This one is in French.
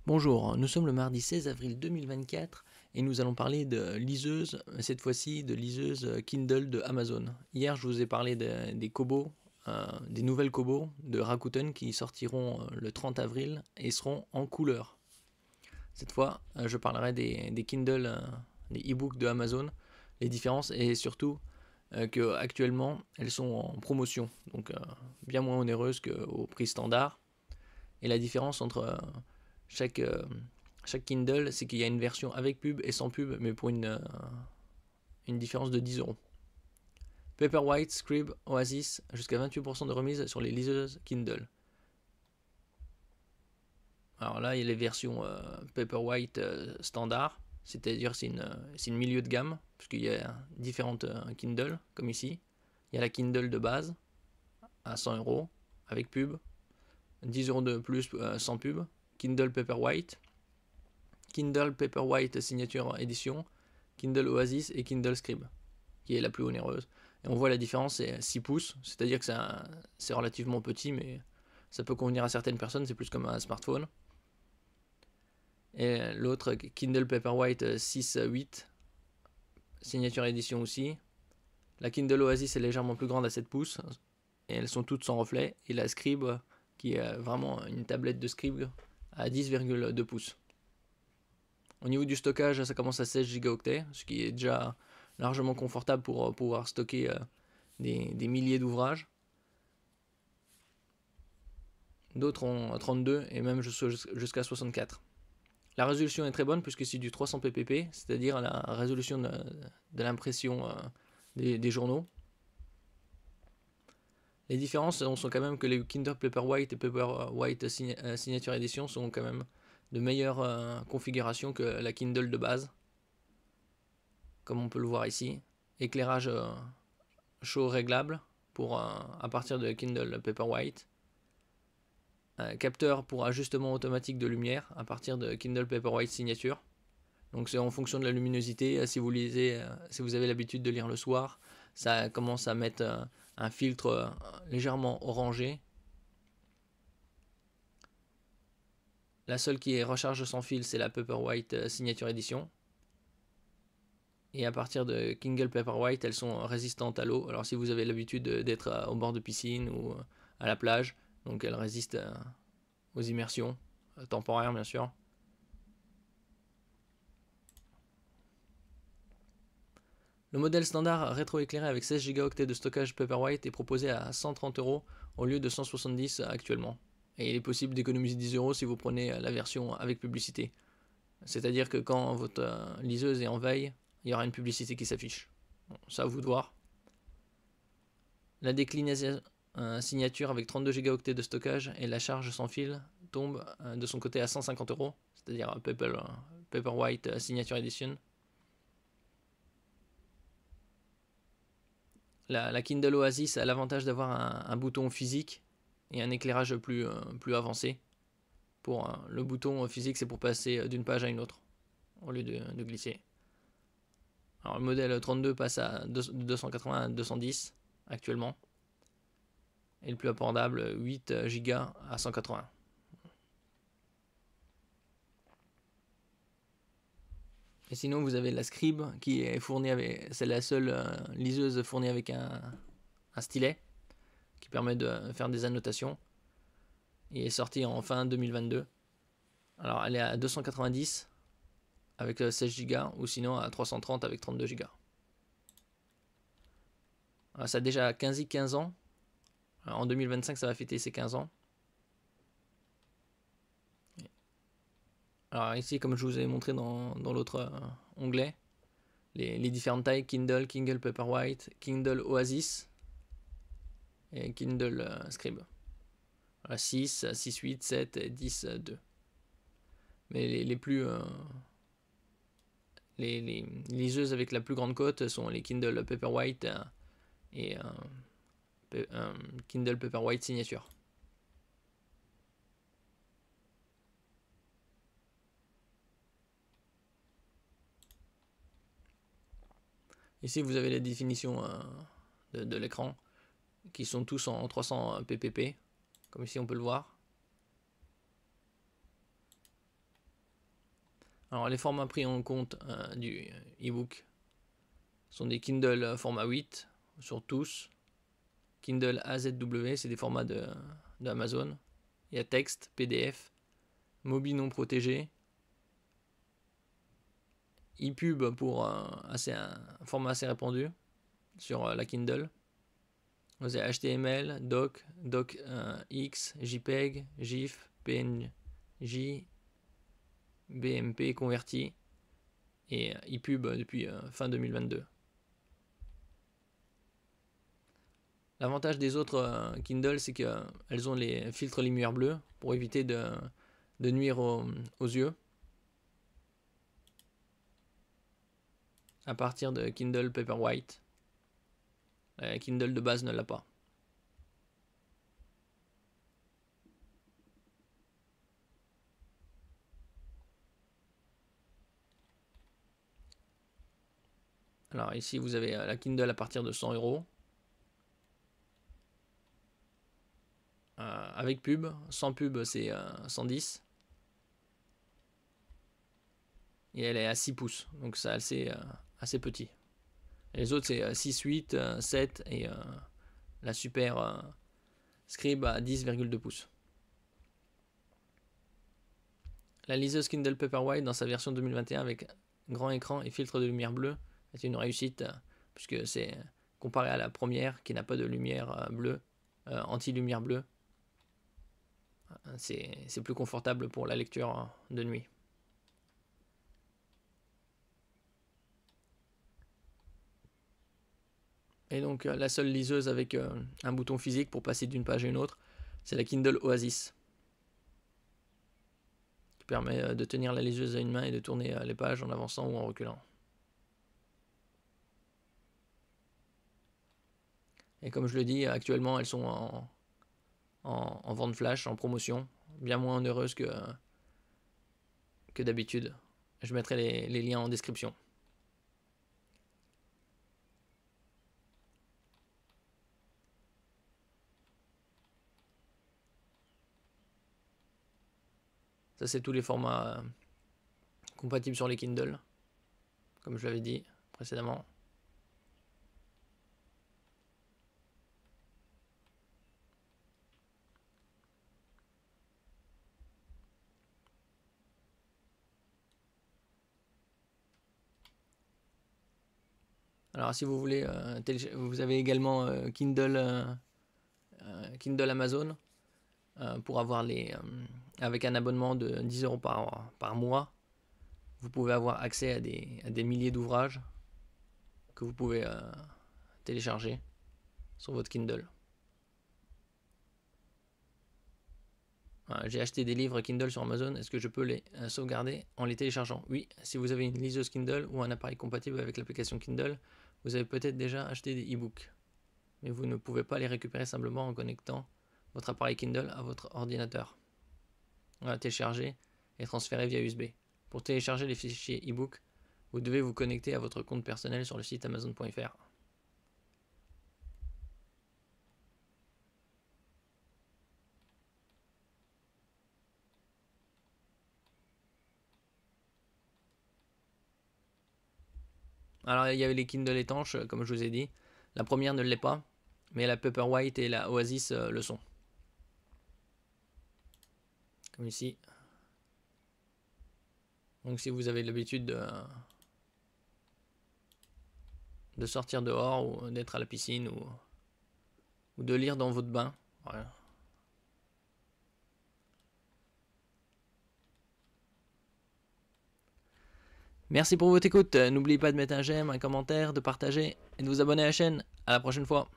Bonjour, nous sommes le mardi 16 avril 2024 et nous allons parler de liseuse, cette fois-ci de liseuse Kindle de Amazon. Hier, je vous ai parlé des Kobo, des nouvelles Kobo de Rakuten qui sortiront le 30 avril et seront en couleur. Cette fois, je parlerai des Kindle, des e-books de Amazon, les différences et surtout qu'actuellement elles sont en promotion, donc bien moins onéreuses qu'au prix standard. Et la différence entre chaque, chaque Kindle, c'est qu'il y a une version avec pub et sans pub, mais pour une différence de 10 euros. Paperwhite, Scribd, Oasis, jusqu'à 28% de remise sur les liseuses Kindle. Alors là, il y a les versions Paperwhite standard, c'est-à-dire c'est une milieu de gamme, puisqu'il y a différentes Kindle, comme ici. Il y a la Kindle de base, à 100 euros, avec pub, 10 euros de plus sans pub. Kindle Paperwhite, Kindle Paperwhite signature édition, Kindle Oasis et Kindle Scribd, qui est la plus onéreuse. Et on voit la différence, c'est 6 pouces, c'est-à-dire que c'est relativement petit, mais ça peut convenir à certaines personnes, c'est plus comme un smartphone. Et l'autre, Kindle Paperwhite 6-8, signature édition aussi. La Kindle Oasis est légèrement plus grande à 7 pouces, et elles sont toutes sans reflet. Et la Scribd, qui est vraiment une tablette de Scribd, à 10,2 pouces. Au niveau du stockage, ça commence à 16 Go, ce qui est déjà largement confortable pour pouvoir stocker des milliers d'ouvrages. D'autres ont 32 et même jusqu'à 64. La résolution est très bonne puisque c'est du 300 ppp, c'est-à-dire la résolution de l'impression des journaux. Les différences sont quand même que les Kindle Paperwhite et Paperwhite Signature Edition sont quand même de meilleure configuration que la Kindle de base, comme on peut le voir ici. Éclairage chaud réglable pour à partir de Kindle Paperwhite. Capteur pour ajustement automatique de lumière à partir de Kindle Paperwhite Signature. Donc c'est en fonction de la luminosité. Si vous lisez, si vous avez l'habitude de lire le soir, ça commence à mettre un filtre légèrement orangé. La seule qui est recharge sans fil, c'est la Paperwhite Signature Edition. Et à partir de Kindle Paperwhite, elles sont résistantes à l'eau. Alors si vous avez l'habitude d'être au bord de piscine ou à la plage, donc elles résistent aux immersions temporaires bien sûr. Le modèle standard rétroéclairé avec 16 Go de stockage Paperwhite est proposé à 130 euros au lieu de 170 actuellement. Et il est possible d'économiser 10 euros si vous prenez la version avec publicité. C'est-à-dire que quand votre liseuse est en veille, il y aura une publicité qui s'affiche. Bon, ça à vous de voir. La déclinaison signature avec 32 Go de stockage et la charge sans fil tombe de son côté à 150 euros, c'est-à-dire Paperwhite Signature Edition. La Kindle Oasis a l'avantage d'avoir un bouton physique et un éclairage plus avancé. Pour le bouton physique, c'est pour passer d'une page à une autre au lieu de glisser. Alors le modèle 32 passe à 280 à 210 actuellement. Et le plus abordable, 8 Go à 180. Et sinon, vous avez la Scribd qui est fournie avec. C'est la seule liseuse fournie avec un stylet qui permet de faire des annotations. Il est sorti en fin 2022. Alors, elle est à 290 avec 16 Go ou sinon à 330 avec 32 Go. Alors, ça a déjà 15 ans. Alors, en 2025, ça va fêter ses 15 ans. Alors ici, comme je vous ai montré dans l'autre onglet, les différentes tailles Kindle, Kindle Paperwhite, Kindle Oasis et Kindle Scribd. Voilà, 6, 6, 8, 7 et 10, 2. Mais les liseuses avec la plus grande cote sont les Kindle Paperwhite et Kindle Paperwhite Signature. Ici, vous avez les définitions de l'écran qui sont tous en 300 ppp, comme ici on peut le voir. Alors les formats pris en compte du e-book sont des Kindle format 8 sur tous. Kindle AZW, c'est des formats de Amazon. Il y a texte, PDF, Mobi non protégé, ePub pour un format assez répandu sur la Kindle. Vous avez HTML, Doc, Docx, JPEG, GIF, PNG, BMP converti et ePub depuis fin 2022. L'avantage des autres Kindle, c'est qu'elles ont les filtres lumière bleue pour éviter de nuire aux yeux. À partir de Kindle Paperwhite, la Kindle de base ne l'a pas. Alors ici, vous avez la Kindle à partir de 100 €. Avec pub, sans pub c'est 110. Et elle est à 6 pouces, donc c'est assez petit. Et les autres c'est 6, 8, 7 et la super Scribe à 10,2 pouces. La liseuse Kindle Paperwhite dans sa version 2021 avec grand écran et filtre de lumière bleue est une réussite puisque c'est comparé à la première qui n'a pas de lumière bleue, anti-lumière bleue. C'est plus confortable pour la lecture de nuit. Et donc la seule liseuse avec un bouton physique pour passer d'une page à une autre, c'est la Kindle Oasis, qui permet de tenir la liseuse à une main et de tourner les pages en avançant ou en reculant. Et comme je le dis, actuellement elles sont en vente flash, en promotion, bien moins onéreuses que d'habitude. Je mettrai les liens en description. Ça c'est tous les formats compatibles sur les Kindle, comme je l'avais dit précédemment. Alors si vous voulez, vous avez également Kindle Amazon pour avoir avec un abonnement de 10 € par mois. Vous pouvez avoir accès à des milliers d'ouvrages que vous pouvez télécharger sur votre Kindle. J'ai acheté des livres Kindle sur Amazon. Est-ce que je peux les sauvegarder en les téléchargeant? Oui, si vous avez une liseuse Kindle ou un appareil compatible avec l'application Kindle, vous avez peut-être déjà acheté des e-books. Mais vous ne pouvez pas les récupérer simplement en connectant votre appareil Kindle à votre ordinateur. Télécharger et transférer via USB. Pour télécharger les fichiers e-book, vous devez vous connecter à votre compte personnel sur le site amazon.fr. Alors il y avait les Kindle étanches, comme je vous ai dit. La première ne l'est pas, mais la Paperwhite et la Oasis le sont. Comme ici. Donc si vous avez l'habitude de sortir dehors ou d'être à la piscine ou de lire dans votre bain, voilà. Merci pour votre écoute. N'oubliez pas de mettre un j'aime, un commentaire, de partager et de vous abonner à la chaîne. À la prochaine fois.